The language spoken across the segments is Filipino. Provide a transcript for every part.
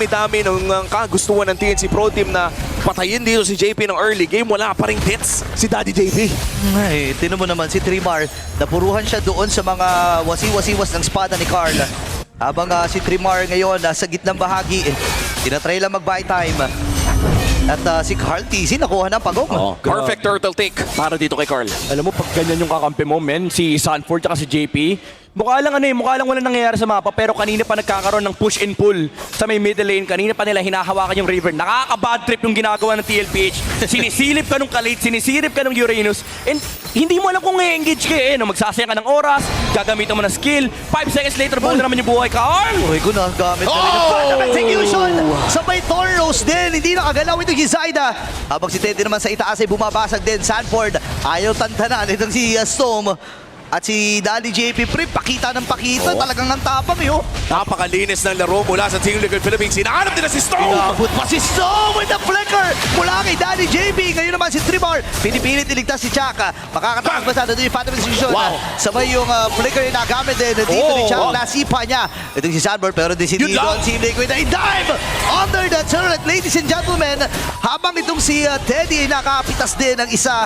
dami ng kagustuhan ng TNC Pro Team na patayin dito si JP ng early game. Wala pa rin hits si Daddy JP. Ay, tinan mo naman si Trimar, napuruhan siya doon sa mga wasi-wasiwas ng spada ni Carl. Habang si Trimar ngayon sa gitnang bahagi, tinatry lang mag-buy time. At si Carl TC nakuha ng pagong. Perfect turtle take para dito kay Carl. Alam mo, pag ganyan yung kakampi mo, men, si Sanford at si JP, mukha lang wala nangyayari sa mapa, pero kanina pa nagkakaroon ng push and pull sa may middle lane. Kanina pa nila hinahawakan yung River. Nakaka-bad trip yung ginagawa ng TLPH. Sinisilip ka nung Kalit, sinisilip ka nung Uranus, and hindi mo alam kung i-engage ka no, magsasayang ka ng oras, gagamitan mo ng skill, 5 seconds later, buo na naman yung buhay, Carl! Uy, gunagamit na rin yung plan of execution. Sabay Tornos din, hindi nakagalaw itong si Zaida. Habang si Teddy naman sa itaas ay bumabasag din. Sanford, ayaw tantanan itong si Storm. At si Daddy JP Pre, pakita ng pakita. Talagang ang tapang yun. Napakalinis ng laro mula sa Team Liquid Philippines. Hinahanap nila si Storm! Inabot pa si Storm with the flicker mula kay Daddy JP. Ngayon naman si Trimar, pinipilit iligtas si Chaka. Makakataas ba sa doon yung Phantom Execution? Wow. Sabay yung flicker yung nagamit din. Dito ni Chaka, nasipa niya. Itong si Sanford, pero di si Yun lang. Team Liquid ay dive under the turret, ladies and gentlemen. Habang itong si Teddy ay nakapitas din ng isa.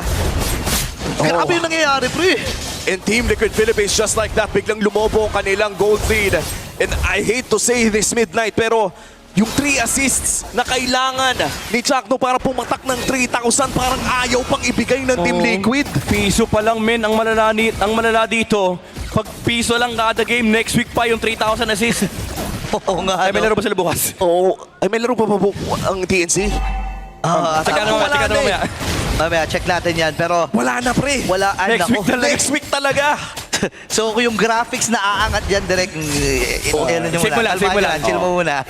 Grabe yung nangyayari, pre. And Team Liquid Philippines, just like that, biglang lumobo ang kanilang gold lead. And I hate to say this midnight, pero yung 3 assists na kailangan ni Chakno para pumatak ng 3,000, parang ayaw pang ibigay ng Team Liquid. Piso pa lang, men, ang malala dito. Pag piso lang kada game, next week pa yung 3,000 assist. Oo nga. Ay, may laro ba sila bukas? Oo, ay may laro pa ba ang TNC? Tsaka na mamaya. Mamaya, check natin yan. Pero Wala na, pre. wala, Next week talaga. Next week talaga. So kung yung graphics na aangat dyan direct, Save mo lang, save mo lang. Chill mo muna.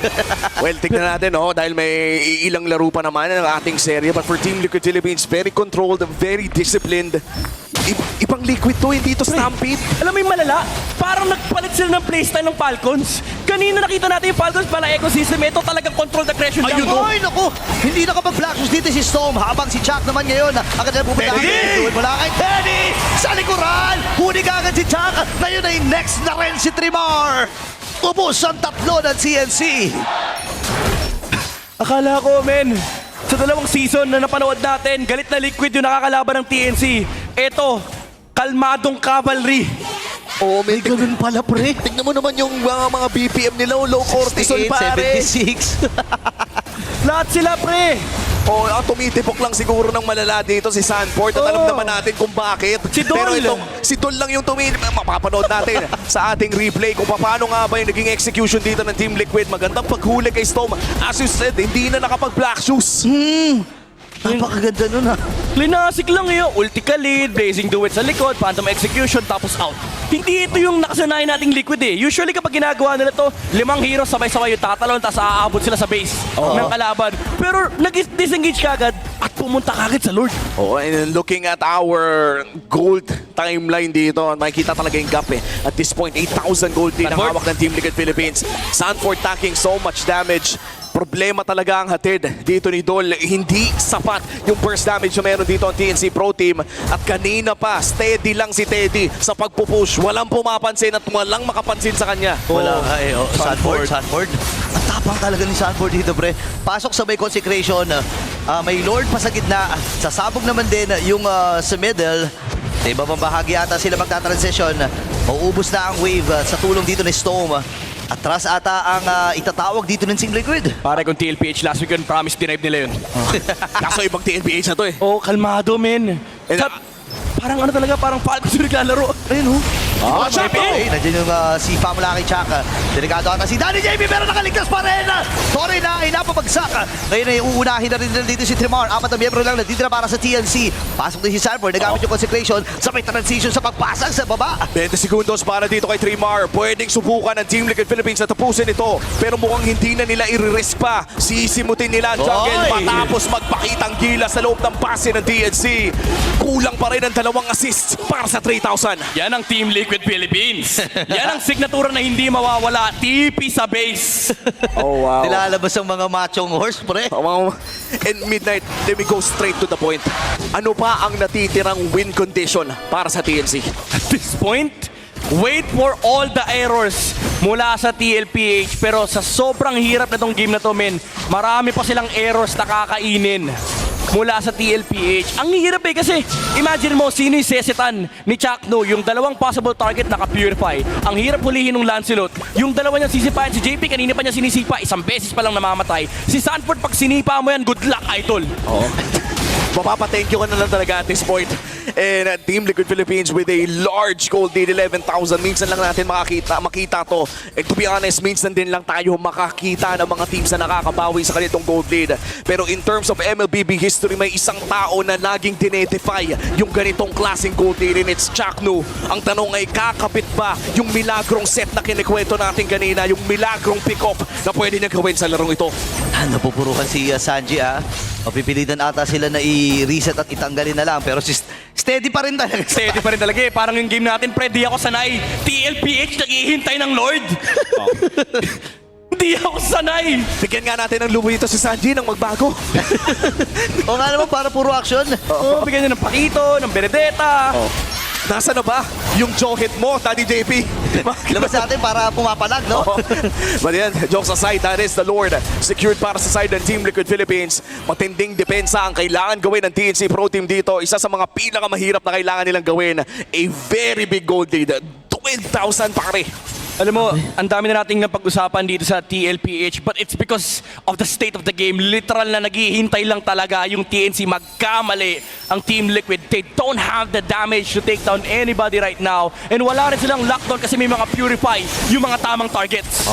Well, tignan natin, dahil may ilang laro pa naman ng ating serye. But for Team Liquid Philippines, very controlled, very disciplined. Ibang Liquid to, hindi to Stampede. Alam mo yung malala? Parang nagpalit sila ng playstyle ng Falcons. Kanina nakita natin yung Falcons pala ecosystem. Ito talagang controlled aggression. Ayun, oy, naku! Hindi nakapag-black shoes dito si Storm. Habang si Chuck naman ngayon, agad na pupunta. Teddy! Mula kay Teddy! Sa likuran! Huli ka agad si Chuck. Ngayon ay next na rin si Trimar. Ubus ang tatlo ng CNC. Akala ko, men, sa dalawang season na napanood natin, galit na Liquid yung nakakalaban ng TNC. Eto, kalmadong cavalry. Oh, May ganun pala, pre. tignan mo naman yung mga BPM nila, low cortisol, 68, pare. 76. Lahat sila, pre. Tumitipok lang siguro ng malala dito si Sanford at alam naman natin kung bakit. Si Dol. Pero itong si Dol lang yung mapapanood natin sa ating replay kung paano nga ba yung naging execution dito ng Team Liquid. Magandang paghuli kay Storm. As you said, hindi na nakapag-black shoes. Napakaganda nun, ha? Linasik lang yun. Ulti ka lead, blazing duet sa likod, phantom execution, tapos out. Hindi ito yung nakasanayan nating Liquid eh. Usually kapag ginagawa nila to, 5 heroes sabay-sabay yung tatalon, tapos aabot sila sa base ng kalaban. Pero nag-disengage ka agad at pumunta ka agad sa Lord. And looking at our gold timeline dito, makikita talaga yung gap eh. At this point, 8,000 gold din ang Sanford. hawak ng Team Liquid Philippines. Sanford taking so much damage. Problema talaga ang hatid dito ni Dol. Hindi sapat yung burst damage na meron dito ang TNC Pro Team. At kanina pa, steady lang si Teddy sa pagpupush. Walang pumapansin at walang makapansin sa kanya. Wala nga eh. Sanford. Ang tapang talaga ni Sanford dito, pre. Pasok sa may consecration. May Lord pa sa gitna. Sasabog naman din yung sa middle. Sa iba pang bahagi ata sila magta-transition. Mauubos na ang wave sa tulong dito ni Storm. Atras ata ang itatawag dito ng Team Liquid. Pare kung TLPH last week yun, promise denive nila yun. Kaso ibang TNPH na to eh. Oh, kalmado, men. Parang talaga, parang Falcons yung naglalaro. Ayun, Chaka! Okay, nandiyan yung si Pamela kay Chaka. Delikado ata si Danny JP pero nakaligtas pa rin. Torre na ay napapagsak. Ngayon ay uunahin na rin dito si Trimar. 4 na miyembro lang nandito na para sa TNC. Pasok din si Sanford. Nagamit yung consecration sa may transition sa pagpasag sa baba. 20 segundos para dito kay Trimar. Pwedeng subukan ng Team Liquid Philippines na tapusin ito. Pero mukhang hindi na nila i-risk pa. Sisimutin nila ang jungle Oy! matapos magpakitang gila sa loob ng pase ng TNC. Kulang pa rin ang 2 assists para sa 3,000. Yan ang Team Liquid Philippines. Yan ang signatura na hindi mawawala. TP sa base. Oh, wow. Nilalabas ang mga machong horse, pre. And Midnight, let me go straight to the point. Ano pa ang natitirang win condition para sa TNC? At this point, Wait for all the errors mula sa TLPH. Pero sa sobrang hirap na tong game na to, men, marami pa silang errors na kakainin mula sa TLPH. Ang hirap eh kasi imagine mo sino yung sesetan ni Chakno, yung dalawang possible target naka-purify. Ang hirap hulihin ng Lancelot. Yung dalawa niyang sisipain, si JP kanina pa niya sinisipa, isang beses pa lang namamatay. Si Sanford pag sinipa mo yan, good luck idol. Oo. Mapapa-thank you ka na lang talaga at this point. And Team Liquid Philippines with a large gold lead, 11,000. Minsan lang natin makita to. And to be honest, minsan din lang tayo makakita ng mga teams na nakakabawi sa kanitong gold lead. Pero in terms of MLBB history, may isang tao na laging dinedefy yung ganitong klaseng gold lead, and it's Chakno. Ang tanong ay kakapit ba yung milagrong set na kinikwento natin kanina, yung milagrong pick-up na pwede niya gawin sa larong ito? Napupurukan si Sanji, Mapipilitan ata sila na i-reset at itanggalin na lang. Pero si steady pa rin talaga. Steady pa rin talaga eh. Parang yung game natin, pre, di ako sanay. TLPH naghihintay ng Lord. Di ako sanay. Bigyan nga natin ng lubo dito si Sanji nang magbago. O nga naman, para puro action. Oh, bigyan niya ng Pakito, ng Benedetta. Nasa na ba yung jaw hit mo, Daddy JP? Labas natin para pumapalag, no? But yan, jokes aside, that is the Lord secured para sa side ng Team Liquid Philippines. Matinding depensa ang kailangan gawin ng TNC Pro Team dito. Isa sa mga pinakamahirap na kailangan nilang gawin. A very big gold lead. 12,000 pare. Alam mo, ang dami na nating napag-usapan dito sa TLPH, but it's because of the state of the game. Literal na naghihintay lang talaga yung TNC magkamali ang Team Liquid. They don't have the damage to take down anybody right now. And wala rin silang lockdown kasi may mga purify yung mga tamang targets.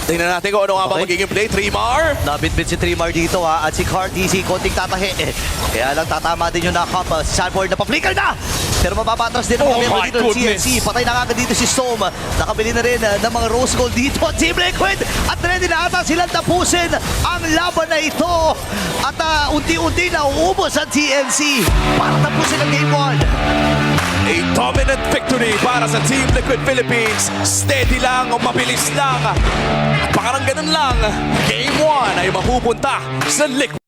Tingnan natin kung ano nga ba Okay. magiging play. Trimar. Nabitbit si Trimar dito, At si Card DC, konting tatahi. Kaya lang tatama din yung knock-up. Si Sanford na pa-flicker na! Pero mapapatras din ang Oh mga member my dito ng goodness. CNC. Patay na kagad dito si Storm. Nakabili na rin ng mga rose gold dito. Team Liquid! At ready na ata silang tapusin ang laban na ito. At unti-unti na uubos ang TNC para tapusin ang Game 1. A dominant victory para sa Team Liquid Philippines. Steady lang o mabilis lang. Parang ganun lang. Game 1 ay mapupunta sa Liquid.